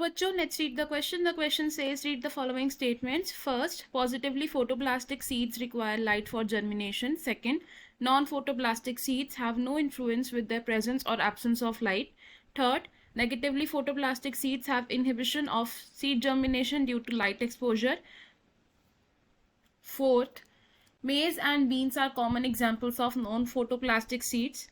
बच्चों, let's read the question. The question says, read the following statements. First, positively photoplastic seeds require light for germination. Second, non-photoplastic seeds have no influence with their presence or absence of light. Third, negatively photoplastic seeds have inhibition of seed germination due to light exposure. Fourth, maize and beans are common examples of non-photoplastic seeds.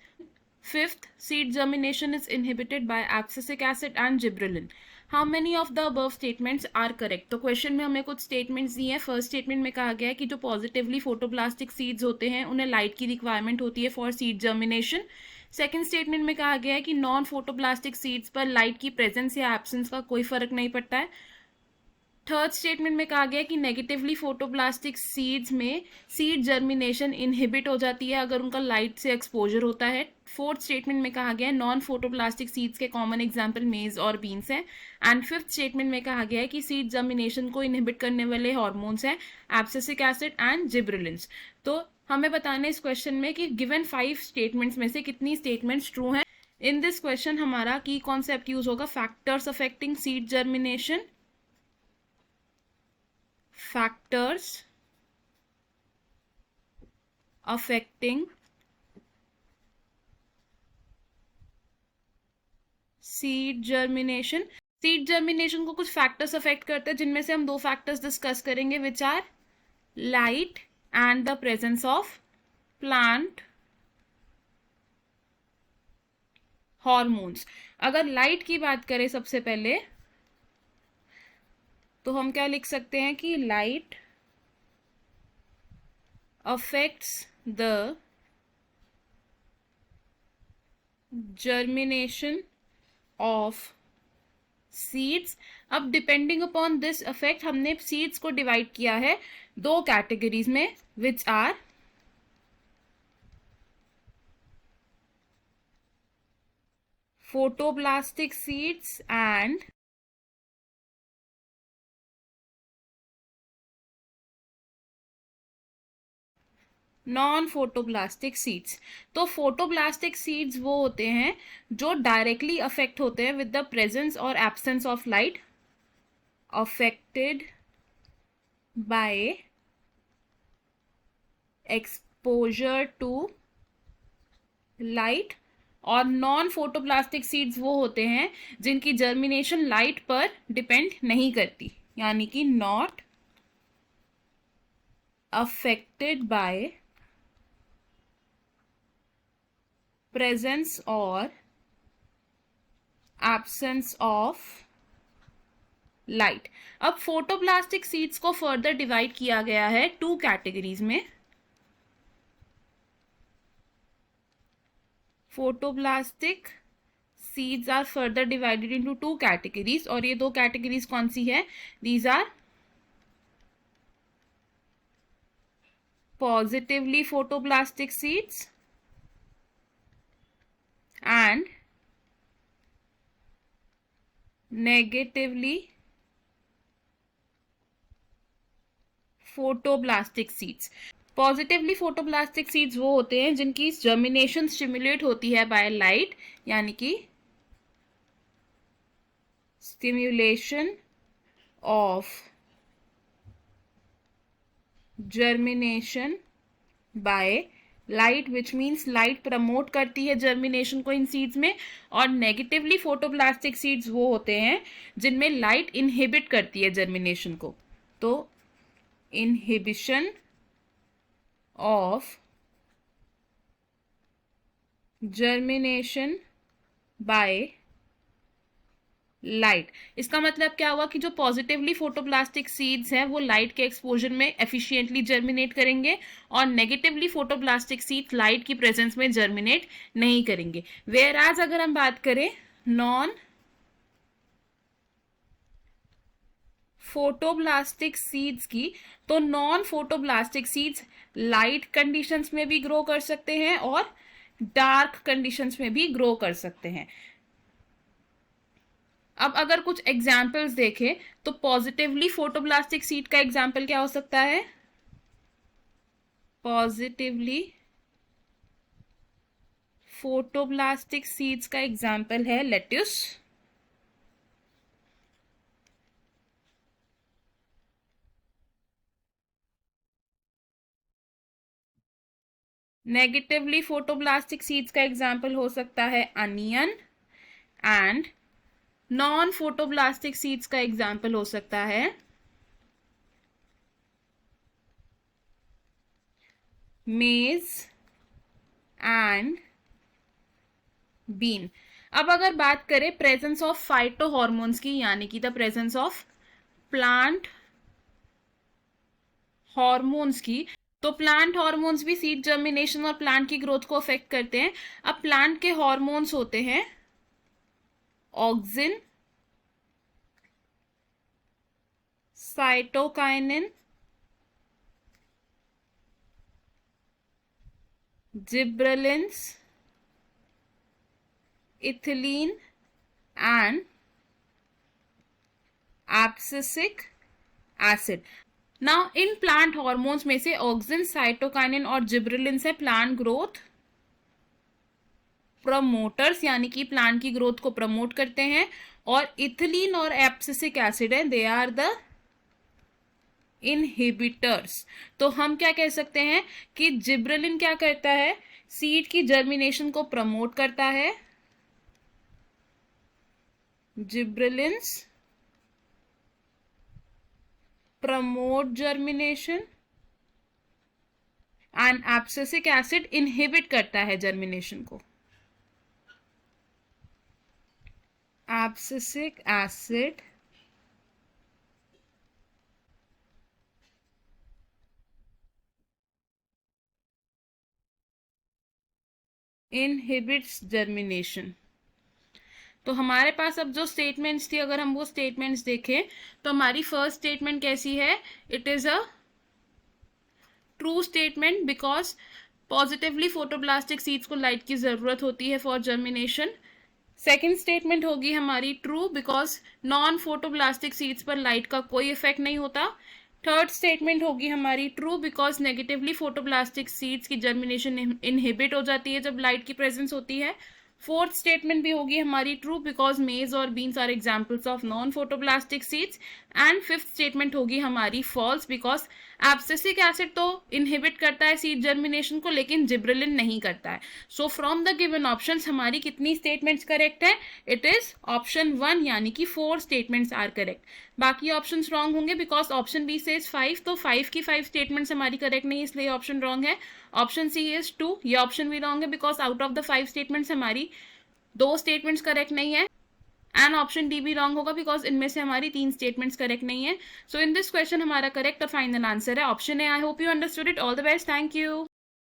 Fifth, seed germination is inhibited by abscisic acid and gibberellin. How many of the above statements are correct? तो question में हमें कुछ statements दिए हैं. First statement में कहा गया है कि जो पॉजिटिवली फोटोप्लास्टिक सीड्स होते हैं उन्हें लाइट की रिक्वायरमेंट होती है for seed germination. Second statement में कहा गया है कि नॉन फोटोप्लास्टिक सीड्स पर लाइट की प्रेजेंस या एब्सेंस का कोई फर्क नहीं पड़ता है. थर्ड स्टेटमेंट में कहा गया कि नेगेटिवली फोटोप्लास्टिक सीड्स में सीड जर्मिनेशन इनहिबिट हो जाती है अगर उनका लाइट से एक्सपोजर होता है. फोर्थ स्टेटमेंट में कहा गया है नॉन फोटोप्लास्टिक सीड्स के कॉमन एग्जांपल मेज और बीन्स हैं. एंड फिफ्थ स्टेटमेंट में कहा गया है कि सीड जर्मिनेशन को इनहिबिट करने वाले हार्मोन्स हैं एब्सिसिक एसिड एंड जिब्रेलिन्स. तो हमें बताना है इस क्वेश्चन में कि गिवन 5 स्टेटमेंट्स में से कितनी स्टेटमेंट्स ट्रू हैं. इन दिस क्वेश्चन हमारा की कॉन्सेप्ट यूज होगा factors affecting seed germination. Factors affecting seed germination. Seed germination को कुछ फैक्टर्स अफेक्ट करते हैं जिनमें से हम 2 फैक्टर्स डिस्कस करेंगे which are light and the presence of plant hormones. अगर लाइट की बात करें सबसे पहले तो हम क्या लिख सकते हैं कि light affects the germination of seeds. अब डिपेंडिंग अपॉन दिस इफेक्ट हमने सीड्स को डिवाइड किया है 2 कैटेगरीज में which are photoplastic seeds and non फोटोप्लास्टिक seeds. तो फोटोप्लास्टिक सीड्स वो होते हैं जो डायरेक्टली अफेक्ट होते हैं विद द प्रेजेंस और absence of light. Affected by exposure to light. और नॉन फोटोप्लास्टिक सीड्स वो होते हैं जिनकी जर्मिनेशन लाइट पर डिपेंड नहीं करती, यानी कि not affected by presence or absence of light. अब फोटोप्लास्टिक सीड्स को फर्दर डिवाइड किया गया है 2 कैटेगरीज में. Photoplastic seeds are further divided into 2 categories और ये 2 कैटेगरीज कौन सी है? These are positively photoplastic seeds and negatively photoplastic seeds. Positively photoplastic seeds वो होते हैं जिनकी जर्मिनेशन स्टिमुलेट होती है बाय लाइट, यानी कि stimulation of germination by light which means light promote करती है जर्मिनेशन को इन सीड्स में. और नेगेटिवली फोटोप्लास्टिक सीड्स वो होते हैं जिनमें लाइट इनहिबिट करती है जर्मिनेशन को. तो inhibition of germination by light. इसका मतलब क्या हुआ कि जो पॉजिटिवली फोटोप्लास्टिक सीड्स हैं वो लाइट के एक्सपोजर में एफिशिएंटली जर्मिनेट करेंगे और नेगेटिवली फोटोप्लास्टिक सीड्स लाइट की प्रेजेंस में जर्मिनेट नहीं करेंगे. वेयर एज अगर हम बात करें नॉन फोटोप्लास्टिक सीड्स की, तो नॉन फोटोप्लास्टिक सीड्स लाइट कंडीशंस में भी ग्रो कर सकते हैं और डार्क कंडीशंस में भी ग्रो कर सकते हैं. अब अगर कुछ एग्जाम्पल्स देखें तो पॉजिटिवली फोटोप्लास्टिक सीड का एग्जाम्पल क्या हो सकता है? पॉजिटिवली फोटोप्लास्टिक सीड्स का एग्जाम्पल है लेट्यूस. नेगेटिवली फोटोब्लास्टिक सीड्स का एग्जाम्पल हो सकता है onion, and non photoblastic seeds का एग्जाम्पल हो सकता है मेज एंड बीन। अब अगर बात करें प्रेजेंस ऑफ फाइटो हॉर्मोन्स की, यानी कि the presence of plant hormones की, तो प्लांट हॉर्मोन्स भी सीड जर्मिनेशन और प्लांट की ग्रोथ को अफेक्ट करते हैं। अब प्लांट के हॉर्मोन्स होते हैं auxin, cytokinin, gibberellins, ethylene and abscisic acid. Now in plant hormones में से ऑक्सिन, साइटोकाइनिन और जिब्रेलिन्स है प्लांट ग्रोथ प्रमोटर्स, यानी कि प्लांट की ग्रोथ को प्रमोट करते हैं, और इथिलीन और एब्सिसिक एसिड है दे आर द इनहिबिटर्स। तो हम क्या कह सकते हैं कि जिब्रेलिन क्या करता है, सीड की जर्मिनेशन को प्रमोट करता है, gibberellins promote germination and abscisic acid inhibit करता है जर्मिनेशन को। Abscisic acid inhibits germination. तो हमारे पास अब जो स्टेटमेंट्स थी, अगर हम वो स्टेटमेंट्स देखें तो हमारी फर्स्ट स्टेटमेंट कैसी है, it is a true statement because positively photoblastic seeds को लाइट की जरूरत होती है फॉर जर्मिनेशन। सेकेंड स्टेटमेंट होगी हमारी true because non photoblastic seeds पर लाइट का कोई इफेक्ट नहीं होता। थर्ड स्टेटमेंट होगी हमारी ट्रू बिकॉज नेगेटिवली फोटोब्लास्टिक सीड्स की जर्मिनेशन इनहिबिट हो जाती है जब लाइट की प्रेजेंस होती है। फोर्थ स्टेटमेंट भी होगी हमारी ट्रू बिकॉज मेज और beans are examples of non photoblastic seeds. And fifth statement होगी हमारी फॉल्स बिकॉज एब्सिसिक एसिड तो इनहिबिट करता है सीड जर्मिनेशन को, लेकिन जिब्रेलिन नहीं करता है। So from the given options हमारी कितनी स्टेटमेंट्स करेक्ट है, इट इज ऑप्शन 1, यानी कि 4 स्टेटमेंट्स आर करेक्ट। बाकी ऑप्शंस रॉन्ग होंगे बिकॉज ऑप्शन बी सेज 5, तो 5 की 5 स्टेटमेंट्स हमारी करेक्ट नहीं, इसलिए ऑप्शन रॉन्ग है। ऑप्शन सी इज 2, ये ऑप्शन भी रॉन्ग है because out of the 5 statements हमारी 2 स्टेटमेंट्स करेक्ट नहीं है। एंड ऑप्शन डी भी रॉन्ग होगा बिकॉज इनमें से हमारी 3 स्टेटमेंट्स करेक्ट नहीं है। सो इन दिस क्वेश्चन हमारा करेक्ट और फाइनल आंसर है option A. I hope you understood it. All the best, thank you.